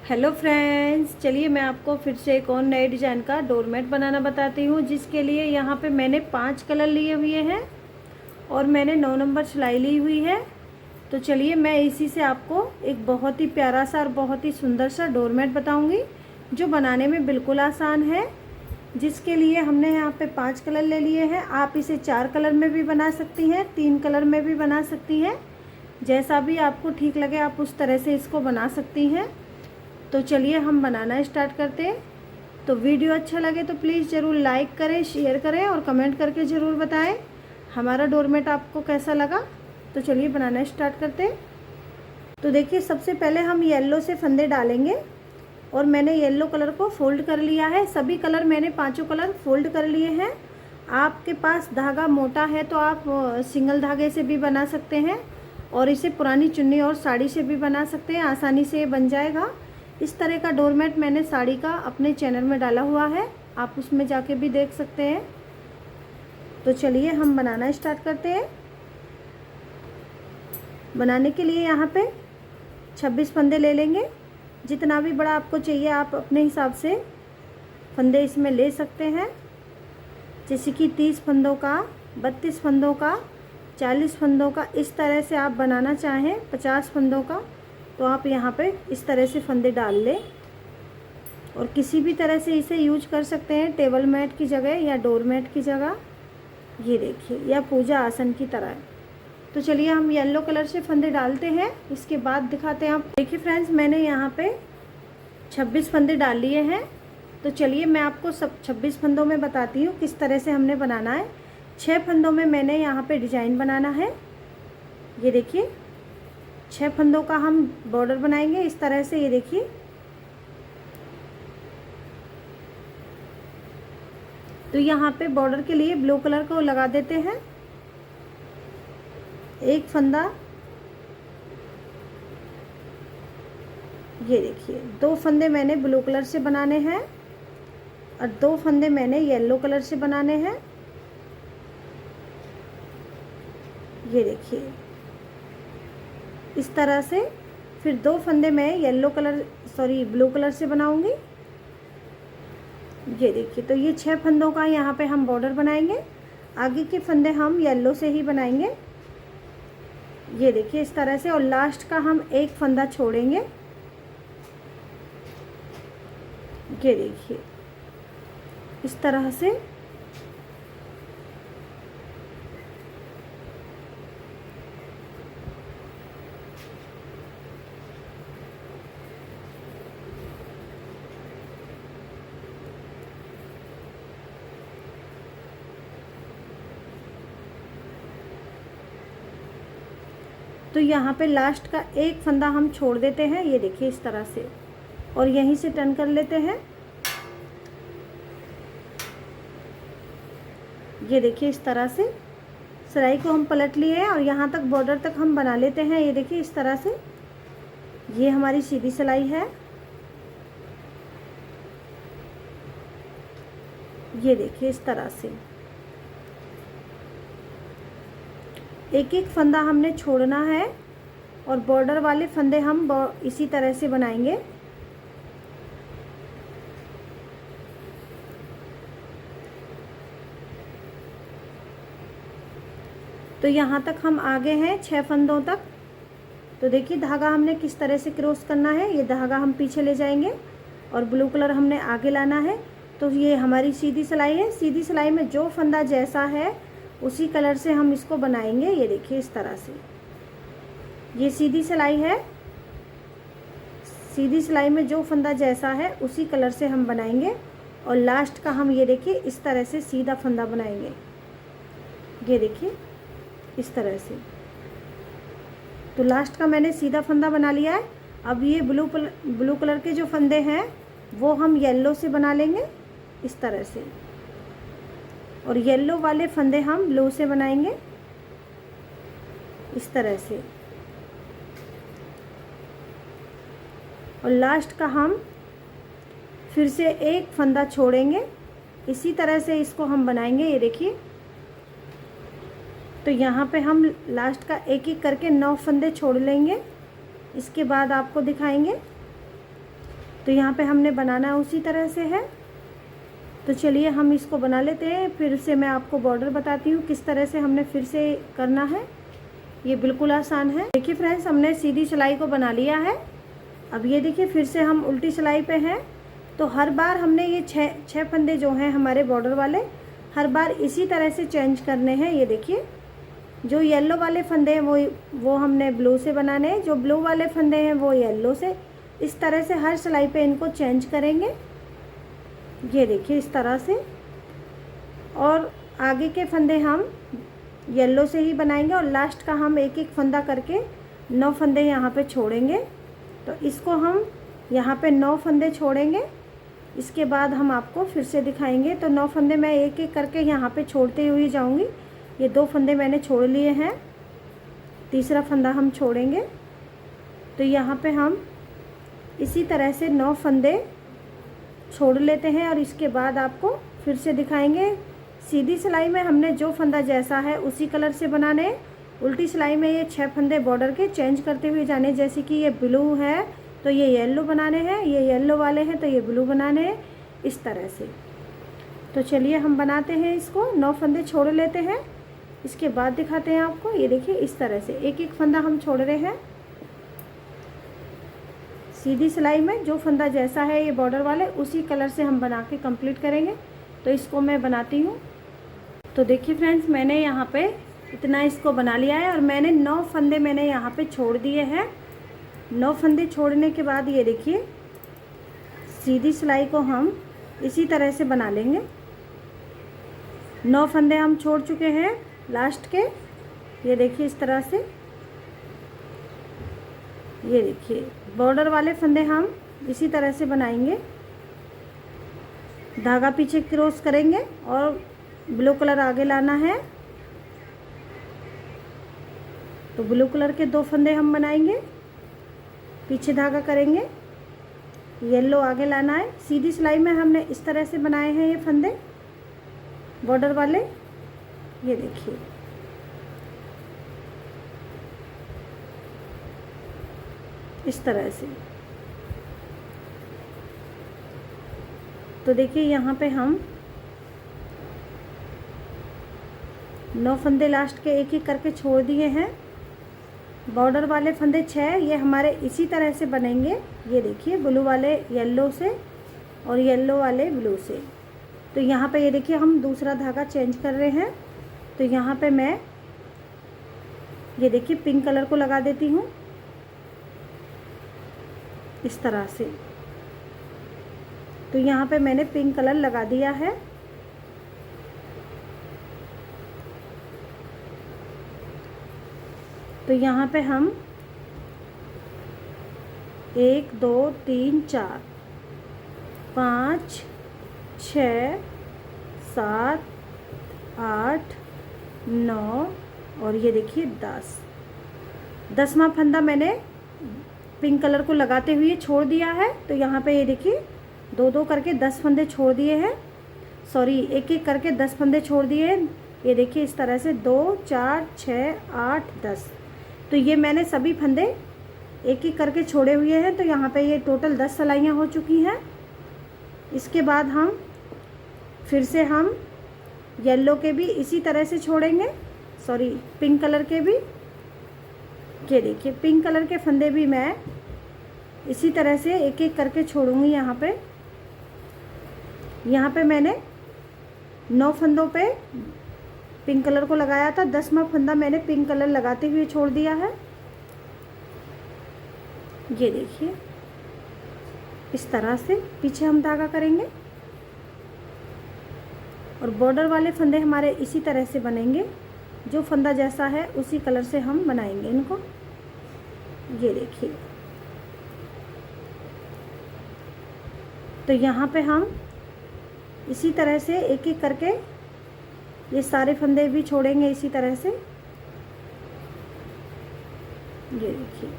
Hello friends, चलिए मैं आपको फिर से एक और नए डिज़ाइन का डोरमेट बनाना बताती हूँ। जिसके लिए यहाँ पे मैंने 5 कलर लिए हुए हैं और मैंने 9 नंबर सिलाई ली हुई है। तो चलिए मैं इसी से आपको एक बहुत ही प्यारा सा और बहुत ही सुंदर सा डोरमेट बताऊँगी जो बनाने में बिल्कुल आसान है। जिसके लिए हमने यहाँ पे 5 कलर ले लिए हैं। आप इसे 4 कलर में भी बना सकती हैं, 3 कलर में भी बना सकती हैं, जैसा भी आपको ठीक लगे आप उस तरह से इसको बना सकती हैं। तो चलिए हम बनाना स्टार्ट करते हैं। तो वीडियो अच्छा लगे तो प्लीज़ ज़रूर लाइक करें, शेयर करें और कमेंट करके ज़रूर बताएं हमारा डोरमेट आपको कैसा लगा। तो चलिए बनाना स्टार्ट करते हैं। तो देखिए सबसे पहले हम येलो से फंदे डालेंगे और मैंने येलो कलर को फोल्ड कर लिया है। सभी कलर मैंने पांचों कलर फोल्ड कर लिए हैं। आपके पास धागा मोटा है तो आप सिंगल धागे से भी बना सकते हैं और इसे पुरानी चुन्नी और साड़ी से भी बना सकते हैं, आसानी से ये बन जाएगा। इस तरह का डोरमेट मैंने साड़ी का अपने चैनल में डाला हुआ है, आप उसमें जाके भी देख सकते हैं। तो चलिए हम बनाना स्टार्ट करते हैं। बनाने के लिए यहाँ पे 26 फंदे ले लेंगे। जितना भी बड़ा आपको चाहिए आप अपने हिसाब से फंदे इसमें ले सकते हैं, जैसे कि 30 फंदों का, 32 फंदों का, 40 फंदों का। इस तरह से आप बनाना चाहें 50 फंदों का तो आप यहाँ पे इस तरह से फंदे डाल लें और किसी भी तरह से इसे यूज कर सकते हैं, टेबल मैट की जगह या डोर मैट की जगह, ये देखिए, या पूजा आसन की तरह। तो चलिए हम येलो कलर से फंदे डालते हैं, इसके बाद दिखाते हैं आप। देखिए फ्रेंड्स, मैंने यहाँ पे 26 फंदे डाल लिए हैं। तो चलिए मैं आपको सब 26 फंदों में बताती हूँ किस तरह से हमने बनाना है। 6 फंदों में मैंने यहाँ पे डिजाइन बनाना है। ये देखिए 6 फंदों का हम बॉर्डर बनाएंगे इस तरह से। ये देखिए, तो यहाँ पे बॉर्डर के लिए ब्लू कलर को लगा देते हैं। एक फंदा, ये देखिए 2 फंदे मैंने ब्लू कलर से बनाने हैं और 2 फंदे मैंने येलो कलर से बनाने हैं। ये देखिए इस तरह से। फिर 2 फंदे मैं ब्लू कलर से बनाऊंगी। ये देखिए, तो ये 6 फंदों का यहाँ पे हम बॉर्डर बनाएंगे। आगे के फंदे हम येलो से ही बनाएंगे। ये देखिए इस तरह से, और लास्ट का हम एक फंदा छोड़ेंगे। ये देखिए इस तरह से। तो यहाँ पे लास्ट का एक फंदा हम छोड़ देते हैं, ये देखिए इस तरह से, और यहीं से टर्न कर लेते हैं। ये देखिए इस तरह से सिलाई को हम पलट लिए हैं और यहाँ तक बॉर्डर तक हम बना लेते हैं। ये देखिए इस तरह से, ये हमारी सीधी सिलाई है। ये देखिए इस तरह से एक एक फंदा हमने छोड़ना है और बॉर्डर वाले फंदे हम इसी तरह से बनाएंगे। तो यहाँ तक हम आगे हैं 6 फंदों तक। तो देखिए धागा हमने किस तरह से क्रॉस करना है। ये धागा हम पीछे ले जाएंगे और ब्लू कलर हमने आगे लाना है। तो ये हमारी सीधी सिलाई है। सीधी सिलाई में जो फंदा जैसा है उसी कलर से हम इसको बनाएंगे। ये देखिए इस तरह से, ये सीधी सिलाई है। सीधी सिलाई में जो फंदा जैसा है उसी कलर से हम बनाएंगे और लास्ट का हम ये देखिए इस तरह से सीधा फंदा बनाएंगे। ये देखिए इस तरह से। तो लास्ट का मैंने सीधा फंदा बना लिया है। अब ये ब्लू कलर के जो फंदे हैं वो हम येलो से बना लेंगे इस तरह से, और येलो वाले फंदे हम ब्लू से बनाएंगे इस तरह से। और लास्ट का हम फिर से एक फंदा छोड़ेंगे, इसी तरह से इसको हम बनाएंगे। ये देखिए, तो यहाँ पे हम लास्ट का एक एक करके 9 फंदे छोड़ लेंगे। इसके बाद आपको दिखाएंगे। तो यहाँ पे हमने बनाना उसी तरह से है। तो चलिए हम इसको बना लेते हैं, फिर से मैं आपको बॉर्डर बताती हूँ किस तरह से हमने फिर से करना है। ये बिल्कुल आसान है। देखिए फ्रेंड्स, हमने सीधी सिलाई को बना लिया है। अब ये देखिए फिर से हम उल्टी सिलाई पे हैं। तो हर बार हमने ये छः फंदे जो हैं हमारे बॉर्डर वाले, हर बार इसी तरह से चेंज करने हैं। ये देखिए जो येलो वाले फंदे हैं वो हमने ब्लू से बनाने हैं, जो ब्लू वाले फंदे हैं वो येलो से। इस तरह से हर सिलाई पे इनको चेंज करेंगे। ये देखिए इस तरह से। और आगे के फंदे हम येलो से ही बनाएंगे और लास्ट का हम एक एक फंदा करके 9 फंदे यहाँ पे छोड़ेंगे। तो इसको हम यहाँ पे 9 फंदे छोड़ेंगे। इसके बाद हम आपको फिर से दिखाएंगे। तो 9 फंदे मैं एक एक करके यहाँ पे छोड़ते हुए जाऊँगी। ये 2 फंदे मैंने छोड़ लिए हैं, तीसरा फंदा हम छोड़ेंगे। तो यहाँ पे हम इसी तरह से 9 फंदे छोड़ लेते हैं और इसके बाद आपको फिर से दिखाएंगे। सीधी सिलाई में हमने जो फंदा जैसा है उसी कलर से बनाने। उल्टी सिलाई में ये 6 फंदे बॉर्डर के चेंज करते हुए जाने। जैसे कि ये ब्लू है तो ये येलो बनाने हैं, ये येलो वाले हैं तो ये ब्लू बनाने हैं, इस तरह से। तो चलिए हम बनाते हैं इसको। 9 फंदे छोड़ लेते हैं, इसके बाद दिखाते हैं आपको। ये देखिए इस तरह से एक एक फंदा हम छोड़ रहे हैं। सीधी सिलाई में जो फंदा जैसा है ये बॉर्डर वाले, उसी कलर से हम बना के कंप्लीट करेंगे। तो इसको मैं बनाती हूँ। तो देखिए फ्रेंड्स, मैंने यहाँ पे इतना इसको बना लिया है और मैंने 9 फंदे मैंने यहाँ पे छोड़ दिए हैं। 9 फंदे छोड़ने के बाद ये देखिए सीधी सिलाई को हम इसी तरह से बना लेंगे। 9 फंदे हम छोड़ चुके हैं लास्ट के। ये देखिए इस तरह से। ये देखिए बॉर्डर वाले फंदे हम इसी तरह से बनाएंगे। धागा पीछे क्रॉस करेंगे और ब्लू कलर आगे लाना है। तो ब्लू कलर के 2 फंदे हम बनाएंगे, पीछे धागा करेंगे, येलो आगे लाना है। सीधी सिलाई में हमने इस तरह से बनाए हैं ये फंदे बॉर्डर वाले। ये देखिए इस तरह से। तो देखिए यहाँ पे हम 9 फंदे लास्ट के एक एक करके छोड़ दिए हैं। बॉर्डर वाले फंदे 6 ये हमारे इसी तरह से बनेंगे। ये देखिए ब्लू वाले येलो से और येलो वाले ब्लू से। तो यहाँ पे ये देखिए हम दूसरा धागा चेंज कर रहे हैं। तो यहाँ पे मैं ये देखिए पिंक कलर को लगा देती हूँ इस तरह से। तो यहाँ पे मैंने पिंक कलर लगा दिया है। तो यहाँ पे हम 1 2 3 4 5 6 7 8 9 और ये देखिए 10वां फंदा मैंने पिंक कलर को लगाते हुए छोड़ दिया है। तो यहाँ पे ये देखिए 2-2 करके 10 फंदे छोड़ दिए हैं। सॉरी, एक एक करके 10 फंदे छोड़ दिए हैं। ये देखिए इस तरह से 2 4 6 8 10। तो ये मैंने सभी फंदे एक एक करके छोड़े हुए हैं। तो यहाँ पे ये टोटल 10 सिलाइयाँ हो चुकी हैं। इसके बाद हम फिर से हम येलो के भी इसी तरह से छोड़ेंगे, सॉरी पिंक कलर के भी। ये देखिए पिंक कलर के फंदे भी मैं इसी तरह से एक एक करके छोड़ूंगी। यहाँ पे मैंने 9 फंदों पे पिंक कलर को लगाया था। 10वां फंदा मैंने पिंक कलर लगाते हुए छोड़ दिया है। ये देखिए इस तरह से पीछे हम धागा करेंगे और बॉर्डर वाले फंदे हमारे इसी तरह से बनेंगे। जो फंदा जैसा है उसी कलर से हम बनाएंगे इनको। ये देखिए। तो यहाँ पे हम इसी तरह से एक एक करके ये सारे फंदे भी छोड़ेंगे इसी तरह से। ये देखिए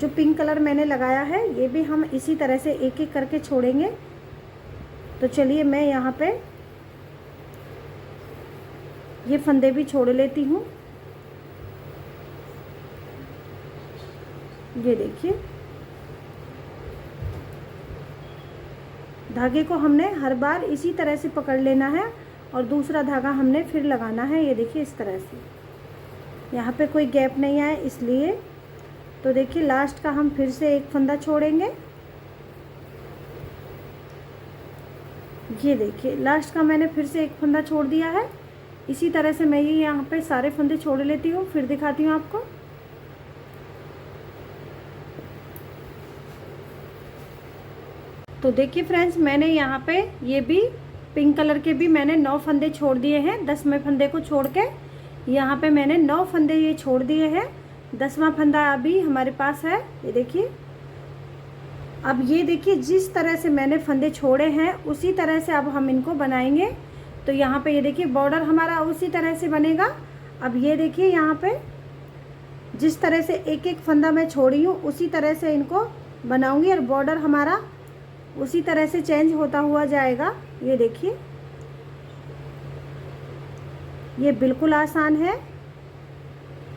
जो पिंक कलर मैंने लगाया है ये भी हम इसी तरह से एक एक करके छोड़ेंगे। तो चलिए मैं यहाँ पे ये फंदे भी छोड़ लेती हूँ। ये देखिए धागे को हमने हर बार इसी तरह से पकड़ लेना है और दूसरा धागा हमने फिर लगाना है। ये देखिए इस तरह से, यहाँ पे कोई गैप नहीं आए इसलिए। तो देखिए लास्ट का हम फिर से एक फंदा छोड़ेंगे। ये देखिए लास्ट का मैंने फिर से एक फंदा छोड़ दिया है। इसी तरह से मैं ये यहाँ पे सारे फंदे छोड़ लेती हूँ, फिर दिखाती हूँ आपको। तो देखिए फ्रेंड्स, मैंने यहाँ पे ये भी पिंक कलर के भी मैंने 9 फंदे छोड़ दिए हैं। 10वें फंदे को छोड़ के यहाँ पे मैंने 9 फंदे ये छोड़ दिए हैं। 10वां फंदा अभी हमारे पास है। ये देखिए, अब ये देखिए जिस तरह से मैंने फंदे छोड़े हैं उसी तरह से अब हम इनको बनाएंगे। तो यहाँ पे ये देखिए बॉर्डर हमारा उसी तरह से बनेगा। अब ये देखिए यहाँ पे जिस तरह से एक एक फंदा मैं छोड़ी हूँ उसी तरह से इनको बनाऊंगी और बॉर्डर हमारा उसी तरह से चेंज होता हुआ जाएगा। ये देखिए, ये बिल्कुल आसान है।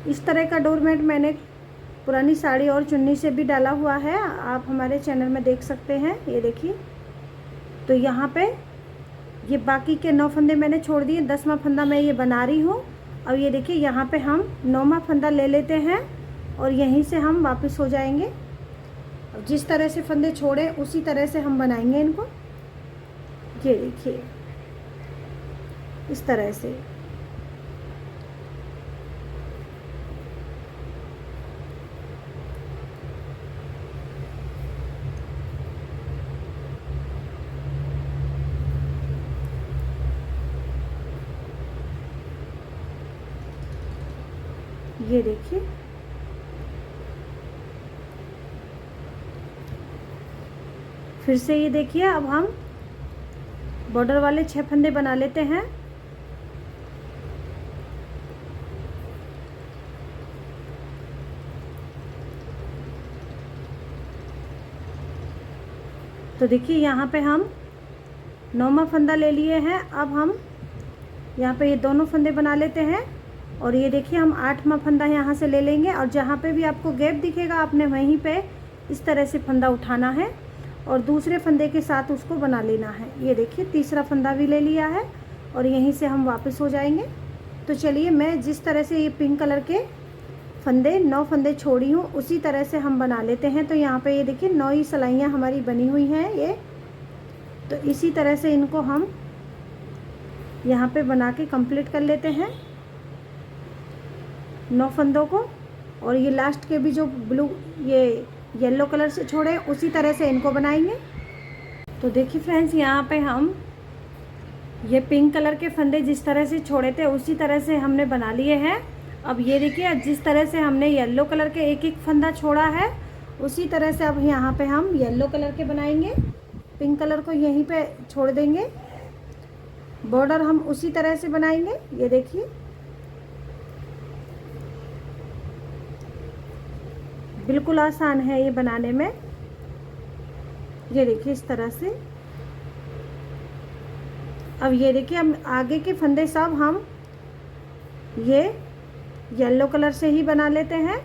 इस तरह का डोरमेट मैंने पुरानी साड़ी और चुन्नी से भी डाला हुआ है, आप हमारे चैनल में देख सकते हैं। ये देखिए, तो यहाँ पे ये बाकी के 9 फंदे मैंने छोड़ दिए, 10वां फंदा मैं ये बना रही हूँ। अब ये देखिए यहाँ पे हम 9वां फंदा ले लेते हैं और यहीं से हम वापस हो जाएंगे। अब जिस तरह से फंदे छोड़े उसी तरह से हम बनाएंगे इनको। ये देखिए इस तरह से। ये देखिए, फिर से ये देखिए, अब हम बॉर्डर वाले 6 फंदे बना लेते हैं। तो देखिए यहाँ पे हम 9वां फंदा ले लिए हैं। अब हम यहाँ पे ये दोनों फंदे बना लेते हैं और ये देखिए हम 8वां फंदा यहाँ से ले लेंगे और जहाँ पे भी आपको गैप दिखेगा आपने वहीं पे इस तरह से फंदा उठाना है और दूसरे फंदे के साथ उसको बना लेना है। ये देखिए तीसरा फंदा भी ले लिया है और यहीं से हम वापस हो जाएंगे। तो चलिए, मैं जिस तरह से ये पिंक कलर के फंदे 9 फंदे छोड़ी हूँ उसी तरह से हम बना लेते हैं। तो यहाँ पे ये देखिए 9 ही सिलाइयाँ हमारी बनी हुई हैं ये। तो इसी तरह से इनको हम यहाँ पे बना के कंप्लीट कर लेते हैं 9 फंदों को। और ये लास्ट के भी जो ब्लू ये येलो कलर से छोड़े उसी तरह से इनको बनाएंगे। तो देखिए फ्रेंड्स, यहाँ पे हम ये पिंक कलर के फंदे जिस तरह से छोड़े थे उसी तरह से हमने बना लिए हैं। अब ये देखिए जिस तरह से हमने येलो कलर के एक एक फंदा छोड़ा है उसी तरह से अब यहाँ पे हम येलो कलर के बनाएंगे। पिंक कलर को यहीं पे छोड़ देंगे, बॉर्डर हम उसी तरह से बनाएंगे। ये देखिए, बिल्कुल आसान है ये बनाने में। ये देखिए इस तरह से। अब ये देखिए हम आगे के फंदे सब हम ये येलो कलर से ही बना लेते हैं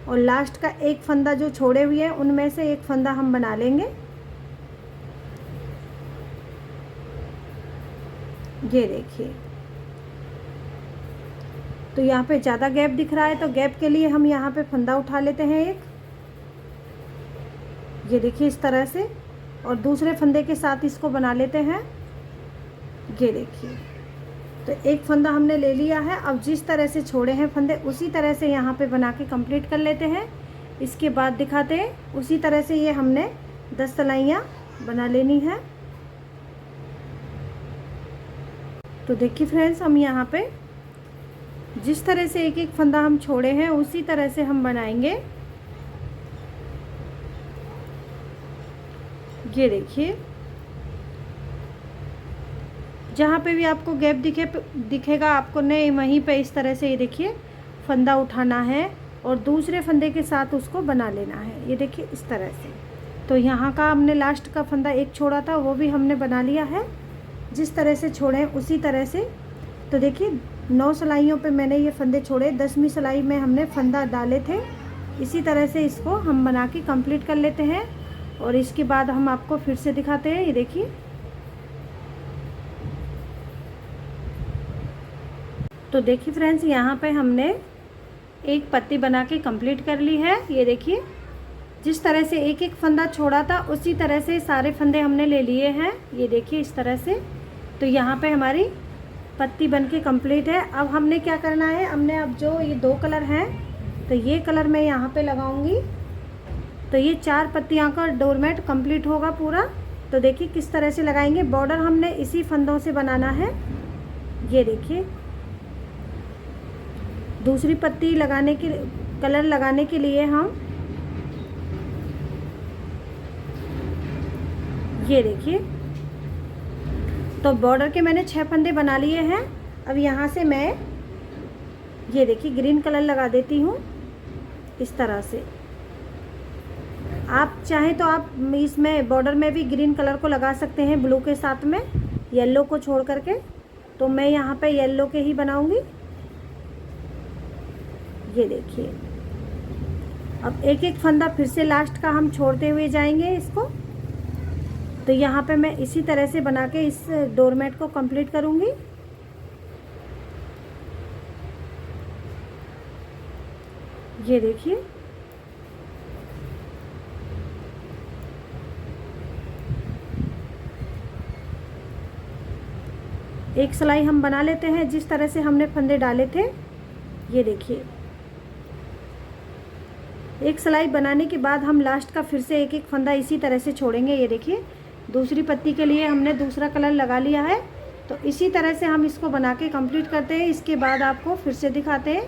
और लास्ट का एक फंदा जो छोड़े हुए हैं उनमें से एक फंदा हम बना लेंगे। ये देखिए, तो यहाँ पे ज़्यादा गैप दिख रहा है तो गैप के लिए हम यहाँ पे फंदा उठा लेते हैं एक। ये देखिए इस तरह से और दूसरे फंदे के साथ इसको बना लेते हैं। ये देखिए, तो एक फंदा हमने ले लिया है। अब जिस तरह से छोड़े हैं फंदे उसी तरह से यहाँ पे बना के कंप्लीट कर लेते हैं। इसके बाद दिखाते हैं उसी तरह से ये हमने 10 सिलाइयाँ बना लेनी है। तो देखिए फ्रेंड्स, हम यहाँ पे जिस तरह से एक एक फंदा हम छोड़े हैं उसी तरह से हम बनाएंगे। ये देखिए, जहाँ पे भी आपको गैप दिखेगा आपको नहीं वहीं पे इस तरह से ये देखिए फंदा उठाना है और दूसरे फंदे के साथ उसको बना लेना है। ये देखिए इस तरह से। तो यहाँ का हमने लास्ट का फंदा एक छोड़ा था वो भी हमने बना लिया है। जिस तरह से छोड़े उसी तरह से। तो देखिए 9 सिलाइयों पे मैंने ये फंदे छोड़े, 10वीं सिलाई में हमने फंदा डाले थे। इसी तरह से इसको हम बना के कंप्लीट कर लेते हैं और इसके बाद हम आपको फिर से दिखाते हैं। ये देखिए, तो देखिए फ्रेंड्स, यहाँ पे हमने एक पत्ती बना के कंप्लीट कर ली है। ये देखिए, जिस तरह से एक एक फंदा छोड़ा था उसी तरह से सारे फंदे हमने ले लिए हैं। ये देखिए इस तरह से। तो यहाँ पे हमारी पत्ती बनके कंप्लीट है। अब हमने क्या करना है, हमने अब जो ये 2 कलर हैं, तो ये कलर मैं यहाँ पे लगाऊंगी। तो ये 4 पत्तियाँ का डोरमेट कंप्लीट होगा पूरा। तो देखिए किस तरह से लगाएंगे। बॉर्डर हमने इसी फंदों से बनाना है। ये देखिए, दूसरी पत्ती लगाने के कलर लगाने के लिए हम ये देखिए, तो बॉर्डर के मैंने 6 फंदे बना लिए हैं। अब यहाँ से मैं ये देखिए ग्रीन कलर लगा देती हूँ इस तरह से। आप चाहें तो आप इसमें बॉर्डर में भी ग्रीन कलर को लगा सकते हैं ब्लू के साथ में, येलो को छोड़ करके। तो मैं यहाँ पे येलो के ही बनाऊंगी। ये देखिए, अब एक एक फंदा फिर से लास्ट का हम छोड़ते हुए जाएंगे इसको। तो यहाँ पे मैं इसी तरह से बना के इस डोरमेट को कंप्लीट करूँगी। ये देखिए, एक सिलाई हम बना लेते हैं जिस तरह से हमने फंदे डाले थे। ये देखिए, एक सिलाई बनाने के बाद हम लास्ट का फिर से एक एक फंदा इसी तरह से छोड़ेंगे। ये देखिए, दूसरी पत्ती के लिए हमने दूसरा कलर लगा लिया है। तो इसी तरह से हम इसको बना के कंप्लीट करते हैं। इसके बाद आपको फिर से दिखाते हैं।